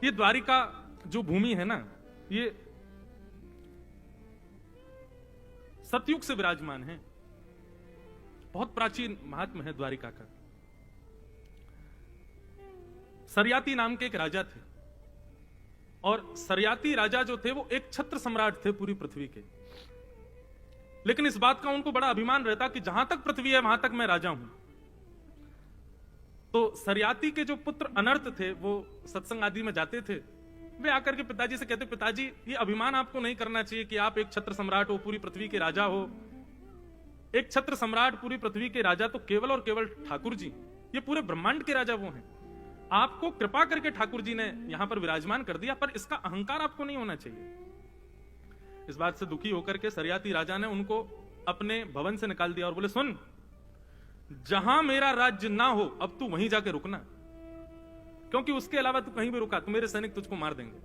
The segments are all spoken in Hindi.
ये द्वारिका जो भूमि है ना, ये सतयुग से विराजमान है। बहुत प्राचीन महात्मा है द्वारिका का। सरयाती नाम के एक राजा थे, और सरयाती राजा जो थे वो एक छत्र सम्राट थे पूरी पृथ्वी के। लेकिन इस बात का उनको बड़ा अभिमान रहता कि जहां तक पृथ्वी है वहां तक मैं राजा हूं। तो सरयाती के जो पुत्र अनर्त थे वो सत्संग आदि में जाते थे। वे आकर के पिताजी से कहते, पिताजी ये अभिमान आपको नहीं करना चाहिए कि आप एक छत्र सम्राट हो, पूरी पृथ्वी के राजा हो। एक छत्र सम्राट पूरी पृथ्वी के राजा तो केवल और केवल ठाकुर जी, ये पूरे ब्रह्मांड के राजा वो हैं। आपको कृपा करके ठाकुर जी ने यहां पर विराजमान कर दिया, पर इसका अहंकार आपको नहीं होना चाहिए। इस बात से दुखी होकर के सरयाती राजा ने उनको अपने भवन से निकाल दिया और बोले, सुन, जहां मेरा राज्य ना हो अब तू वहीं जाके रुकना, क्योंकि उसके अलावा तू कहीं भी रुका तो मेरे सैनिक तुझको मार देंगे।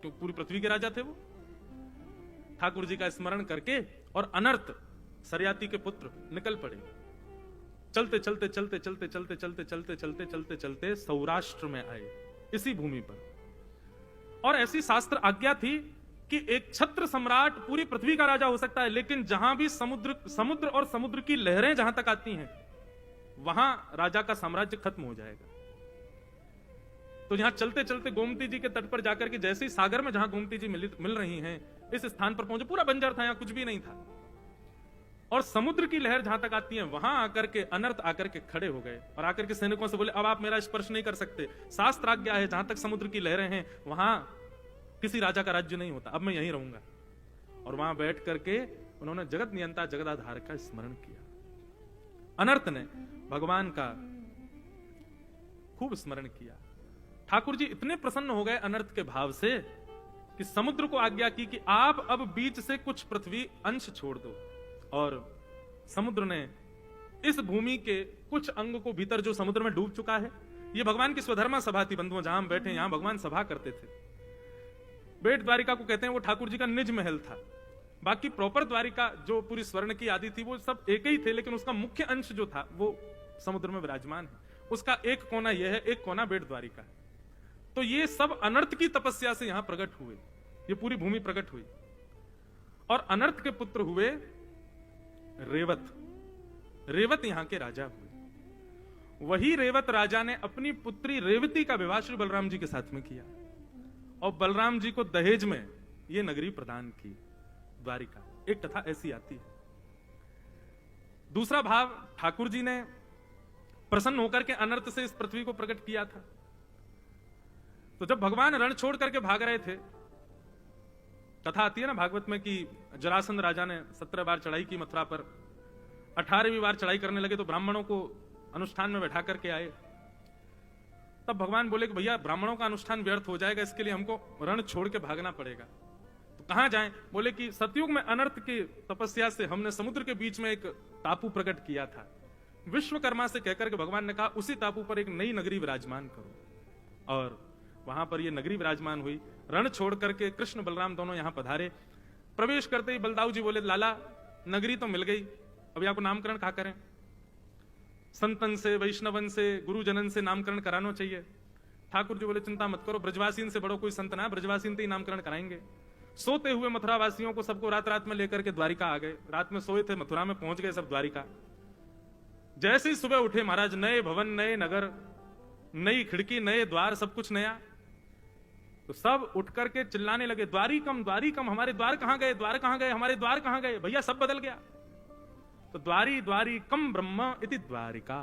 क्योंकि पूरी पृथ्वी के राजा थे वो। ठाकुर जी का स्मरण करके और अनर्त सरयाती के पुत्र निकल पड़े। चलते चलते चलते चलते चलते चलते चलते चलते चलते चलते सौराष्ट्र में आए, इसी भूमि पर। और ऐसी शास्त्र आज्ञा थी कि एक छत्र सम्राट पूरी पृथ्वी का राजा हो सकता है, लेकिन जहां भी समुद्र और समुद्र की लहरें जहां तक आती हैं वहां राजा का साम्राज्य खत्म हो जाएगा। तो यहां चलते चलते गोमती जी के तट पर जाकर के जैसे ही सागर में जहां गोमती जी मिल रही हैं, इस स्थान पर पहुंचे। पूरा बंजर था, यहां कुछ भी नहीं था। और समुद्र की लहर जहां तक आती है वहां आकर के अनर्त आकर के खड़े हो गए और आकर के सैनिकों से बोले, अब आप मेरा स्पर्श नहीं कर सकते। शास्त्र आज्ञा है, जहां तक समुद्र की लहरें हैं वहां किसी राजा का राज्य नहीं होता, अब मैं यहीं रहूंगा। और वहां बैठ करके उन्होंने जगत नियंता जगदाधार का स्मरण किया। अनर्त ने भगवान का खूब स्मरण किया। ठाकुर जी इतने प्रसन्न हो गए अनर्त के भाव से कि समुद्र को आज्ञा की कि आप अब बीच से कुछ पृथ्वी अंश छोड़ दो। और समुद्र ने इस भूमि के कुछ अंग को भीतर जो समुद्र में डूब चुका है, ये भगवान की स्वधर्मा सभा थी बंधुओं, जहां हम बैठे यहां भगवान सभा करते थे। बेट द्वारिका को कहते हैं, वो ठाकुर जी का निज महल था। बाकी प्रॉपर द्वारिका जो पूरी स्वर्ण की आदि थी वो सब एक ही थे, लेकिन उसका मुख्य अंश जो था वो समुद्र में विराजमान है। उसका एक कोना यह है, एक कोना बेट द्वारिका है। तो ये सब अनर्त की तपस्या से यहां प्रकट हुए, ये पूरी भूमि प्रकट हुई। और अनर्त के पुत्र हुए रेवत। रेवत यहां के राजा हुए। वही रेवत राजा ने अपनी पुत्री रेवती का विवाह श्री बलराम जी के साथ में किया और बलराम जी को दहेज में यह नगरी प्रदान की द्वारिका। एक कथा ऐसी आती है। दूसरा भाव ठाकुर जी ने प्रसन्न होकर के अनर्त से इस पृथ्वी को प्रकट किया था। तो जब भगवान रण छोड़ करके भाग रहे थे, कथा आती है ना भागवत में कि जरासंध राजा ने 17 बार चढ़ाई की मथुरा पर। 18वीं बार चढ़ाई करने लगे तो ब्राह्मणों को अनुष्ठान में बैठा करके आए। तब भगवान बोले कि भैया ब्राह्मणों का अनुष्ठान व्यर्थ हो जाएगा, इसके लिए हमको रण छोड़ के भागना पड़ेगा। तो कहां जाएं? बोले कि सतयुग में अनर्त की तपस्या से हमने समुद्र के बीच में एक टापू प्रकट किया था। विश्वकर्मा से कहकर के भगवान ने कहा उसी टापू पर एक नई नगरी विराजमान करो। और वहां पर यह नगरी विराजमान हुई। रण छोड़ करके कृष्ण बलराम दोनों यहां पधारे। प्रवेश करते ही बलदाऊ जी बोले, लाला नगरी तो मिल गई, अभी आपको नामकरण कहा करें? संतन से, वैष्णवन से, गुरुजनन से नामकरण कराना चाहिए। ठाकुर जी बोले, चिंता मत करो, ब्रजवासीन से बड़ो कोई संत ना, ब्रजवासीन से ही नामकरण कराएंगे। सोते हुए मथुरा वासियों को सबको रात रात में लेकर के द्वारिका आ गए। रात में सोए थे, मथुरा में पहुंच गए सब द्वारिका। जैसे ही सुबह उठे महाराज, नए भवन, नए नगर, नई खिड़की, नए द्वार, सब कुछ नया। तो सब उठ करके चिल्लाने लगे, द्वारिकम, हमारे द्वार कहां गए, द्वार कहां गए, हमारे द्वार कहां गए? भैया सब बदल गया। तो द्वारिकम ब्रह्म इति द्वारिका,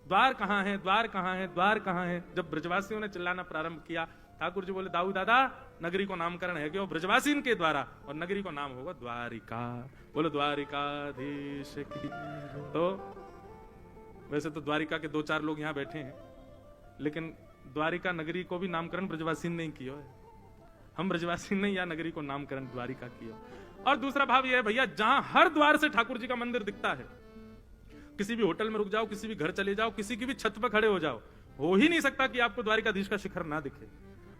द्वार कहां है, द्वार कहां है, द्वार कहां है? जब ब्रजवासियों ने चिल्लाना प्रारंभ किया, ठाकुर जी बोले, दाऊ दादा नगरी को नामकरण है कि ब्रजवासीन के द्वारा, और नगरी को नाम होगा द्वारिका। बोलो द्वारिकाधीश की। तो वैसे तो द्वारिका के 2-4 लोग यहां बैठे हैं, लेकिन द्वारिका नगरी को भी नामकरण ब्रजवासीन नहीं किया है। हम ब्रजवासीन ने या नगरी को नामकरण द्वारिका किया। और दूसरा भाव यह है भैया, जहां हर द्वार से ठाकुर जी का मंदिर दिखता है, किसी भी होटल में रुक जाओ, किसी भी घर चले जाओ, किसी की भी छत पर खड़े हो जाओ, हो ही नहीं सकता कि आपको द्वारिकाधीश का शिखर ना दिखे।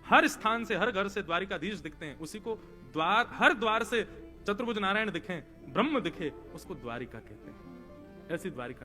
हर स्थान से, हर घर से द्वारिकाधीश दिखते हैं। उसी को द्वार, हर द्वार से चतुर्भुज नारायण दिखे, ब्रह्म दिखे, उसको द्वारिका कहते हैं। ऐसी द्वारिका